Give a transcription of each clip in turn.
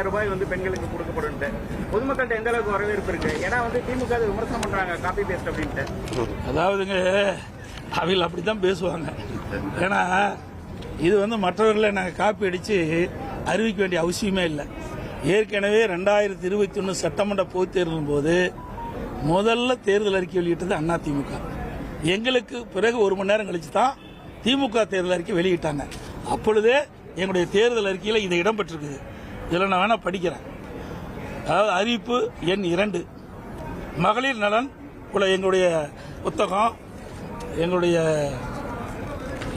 ரூபாய் வந்து பெண்களுக்கு கொடுக்கப்படும். பொதுமக்கள்கிட்ட எந்த அளவுக்கு வரவேற்பு இருக்கு? ஏன்னா வந்து திமுக விமர்சனம் பண்றாங்க காப்பி பேஸ்ட் அப்படின்ட்டு. அதாவதுங்க அவங்க அப்படித்தான் பேசுவாங்க. ஏன்னா இது வந்து மற்றவர்களை நாங்கள் காப்பி அடிச்சு அறிவிக்க வேண்டிய அவசியமே இல்லை. ஏற்கனவே 2021 சட்டமன்ற பொதுத் தேர்தலின் போது முதல்ல தேர்தல் அறிக்கை வெளியிட்டது அதிமுக. எங்களுக்கு பிறகு 1 மணி நேரம் கழிச்சு தான் திமுக தேர்தல் அறிக்கை வெளியிட்டாங்க. அப்பொழுதே எங்களுடைய தேர்தல் அறிக்கையில் இது இடம்பெற்றிருக்குது. இதில் நான் வேணா படிக்கிறேன். அதாவது அறிவிப்பு எண் 2 மகளிர் நலன் எங்களுடைய புத்தகம் எங்களுடைய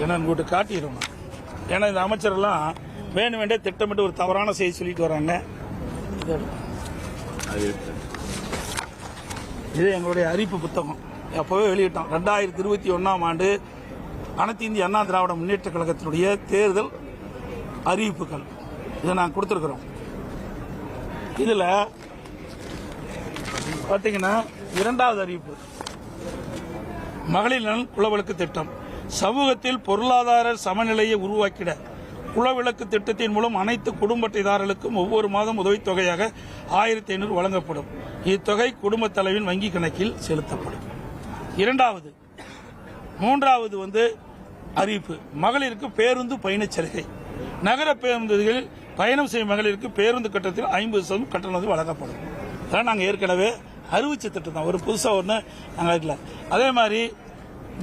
என்னன்னு காட்டிடணும். ஏன்னா இந்த அமைச்சரெல்லாம் வேணும் வேண்டே திட்டமிட்டு ஒரு தவறான செய்தி சொல்லிட்டு வராங்க. இது எங்களுடைய அறிவிப்பு புத்தகம் அப்பவே வெளியிட்டோம். 2021ஆம் ஆண்டு அனைத்து இந்திய அண்ணா திராவிட முன்னேற்ற கழகத்தினுடைய தேர்தல் அறிவிப்புகள் இதை நாங்கள் கொடுத்திருக்கிறோம். இதுல பாத்தீங்கன்னா 2வது அறிவிப்பு மகளிர் நலன் குலவிளக்கு திட்டம். சமூகத்தில் பொருளாதார சமநிலையை உருவாக்கிட குலவிளக்கு திட்டத்தின் மூலம் அனைத்து குடும்ப அட்டைதாரர்களுக்கும் ஒவ்வொரு மாதம் உதவித்தொகையாக 1500 வழங்கப்படும். இத்தொகை குடும்ப தலைவின் வங்கி கணக்கில் செலுத்தப்படும். 3வது வந்து அறிவிப்பு மகளிருக்கு பேருந்து பயணச் சலுகை. நகர பேருந்துகளில் பயணம் செய்யும் மகளிருக்கு பேருந்து கட்டணத்தில் 50% கட்டணம் வழங்கப்படும். அதான் நாங்கள் ஏற்கனவே அறிவிச்ச திட்டம் தான். ஒரு புதுசா ஒன்று நாங்கள் இருக்கல. அதே மாதிரி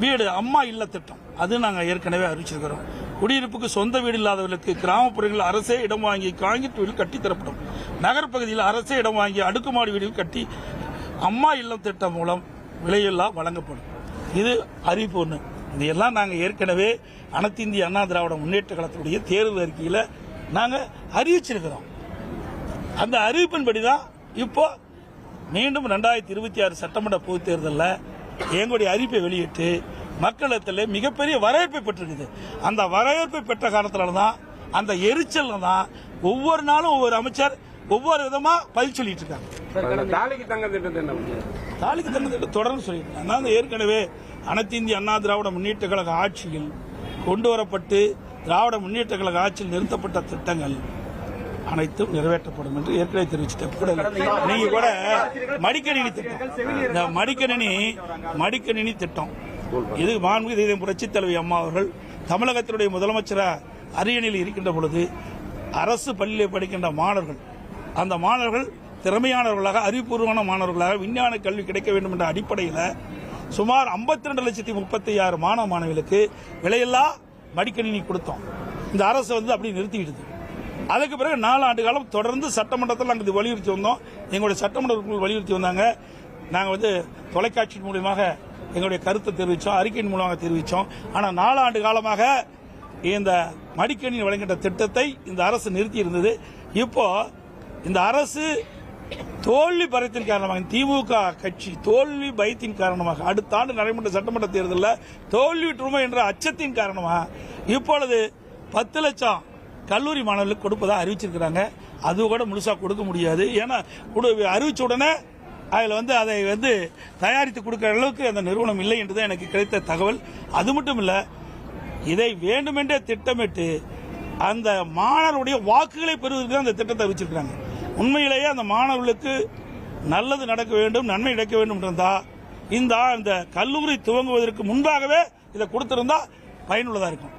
வீடு அம்மா இல்ல திட்டம் அது நாங்கள் ஏற்கனவே அறிவிச்சிருக்கிறோம். குடியிருப்புக்கு சொந்த வீடு இல்லாதவர்களுக்கு கிராமப்புறங்களில் அரசே இடம் வாங்கி காங்கிரீட் வீடு கட்டித்தரப்படும். நகர்ப்பகுதியில் அரசே இடம் வாங்கி அடுக்குமாடி வீடுகள் கட்டி அம்மா இல்லம் திட்டம் மூலம் விலையில்லா வழங்கப்படும். இது அறிவிப்பு 1. இதையெல்லாம் நாங்கள் ஏற்கனவே அனைத்து இந்திய அண்ணா திராவிட முன்னேற்ற கழகத்தினுடைய தேர்தல் அறிக்கையில் நாங்கள் அறிவிச்சிருக்கிறோம். அந்த அறிவிப்பின்படிதான் இப்போ மீண்டும் 2026 சட்டமன்ற பொதுத் தேர்தலில் எங்களுடைய அறிவிப்பை வெளியிட்டு மக்களிடத்தில் மிகப்பெரிய வரவேற்பை பெற்றிருக்குது. அந்த வரவேற்பை பெற்ற காரணத்தினால தான் அந்த எரிச்சல் தான் ஒவ்வொரு நாளும் ஒவ்வொரு அமைச்சர் ஒவ்வொரு விதமா பதில் சொல்லிட்டு இருக்காங்க. தாலிக்கு தங்க திட்டம் தொடர்ந்து சொல்லிட்டு நான் ஏற்கனவே அனைத்து இந்திய அண்ணா திராவிட முன்னேற்ற கழக ஆட்சியில் கொண்டு வரப்பட்டு திராவிட முன்னேற்ற கழக ஆட்சியில் நிறுத்தப்பட்ட திட்டங்கள் அனைத்தும் நிறைவேற்றப்படும் என்று ஏற்கனவே தெரிவிச்சிட்டேன். நீங்க கூட மடிக்கணினி திட்டம், இந்த மடிக்கணினி திட்டம் இது மாண்புமிகு புரட்சித் தலைவி அம்மா அவர்கள் தமிழகத்தினுடைய முதலமைச்சராக அரியணையில் இருக்கின்ற பொழுது அரசு பள்ளியில் படிக்கின்ற மாணவர்கள் அந்த மாணவர்கள் திறமையானவர்களாக அறிவுபூர்வமான மாணவர்களாக விஞ்ஞான கல்வி கிடைக்க வேண்டும் என்ற அடிப்படையில் சுமார் 52,36,000 மாணவ மாணவிகளுக்கு விலையில்லா மடிக்கணினி கொடுத்தோம். இந்த அரசு வந்து அப்படி நிறுத்திவிடுது. அதுக்கு பிறகு 4 ஆண்டு காலம் தொடர்ந்து சட்டமன்றத்தில் நாங்கள் இது வலியுறுத்தி வந்தோம். எங்களுடைய சட்டமன்ற வலியுறுத்தி வந்தாங்க. நாங்கள் வந்து தொலைக்காட்சி மூலமாக எங்களுடைய கருத்தை தெரிவித்தோம், அறிக்கையின் மூலமாக தெரிவித்தோம். ஆனால் 4 ஆண்டு காலமாக இந்த மடிக்கணினி வழங்குகின்ற திட்டத்தை இந்த அரசு நிறுத்தி இருந்தது. இப்போ இந்த அரசு தோல்வி பயத்தின் காரணமாக திமுக கட்சி தோல்வி பயத்தின் காரணமாக அடுத்த ஆண்டு நடைபெற்ற சட்டமன்ற தேர்தலில் தோல்வியுற்றுமா என்ற அச்சத்தின் காரணமாக இப்பொழுது 10 லட்சம் கல்லூரி மாணவர்களுக்கு கொடுப்பதாக அறிவிச்சிருக்கிறாங்க. அது கூட முழுசா கொடுக்க முடியாது. ஏன்னா அறிவிச்ச உடனே அதில் வந்து அதை வந்து தயாரித்து கொடுக்கிற அளவுக்கு அந்த நிறுவனம் இல்லை என்றுதான் எனக்கு கிடைத்த தகவல். அது மட்டும் இல்ல, இதை வேண்டுமென்றே திட்டமிட்டு அந்த மாணவருடைய வாக்குகளை பெறுவதற்கு அந்த திட்டத்தை அறிவிச்சிருக்கிறாங்க. உண்மையிலேயே அந்த மாணவர்களுக்கு நல்லது நடக்க வேண்டும், நன்மை நடக்க வேண்டும் என்றா இந்த கல்லூரி துவங்குவதற்கு முன்பாகவே இதை கொடுத்திருந்தா பயனுள்ளதா இருக்கும்.